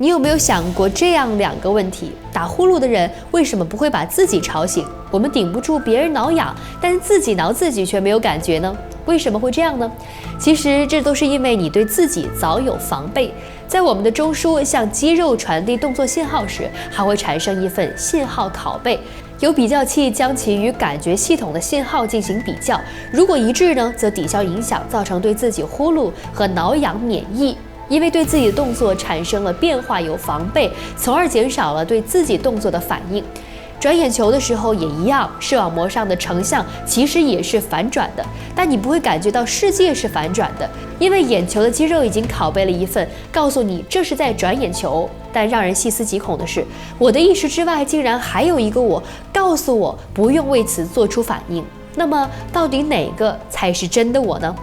你有没有想过这样2个问题？打呼噜的人为什么不会把自己吵醒？我们顶不住别人挠痒，但是自己挠自己却没有感觉呢？为什么会这样呢？其实这都是因为你对自己早有防备。在我们的中枢向肌肉传递动作信号时，还会产生一份信号拷贝，有比较器将其与感觉系统的信号进行比较，如果一致呢，则抵消影响，造成对自己呼噜和挠痒免疫。因为对自己的动作产生了变化，有防备，从而减少了对自己动作的反应。转眼球的时候也一样，视网膜上的成像其实也是反转的，但你不会感觉到世界是反转的，因为眼球的肌肉已经拷贝了一份，告诉你这是在转眼球。但让人细思极恐的是，我的意识之外竟然还有一个我，告诉我不用为此做出反应。那么到底哪个才是真的我呢？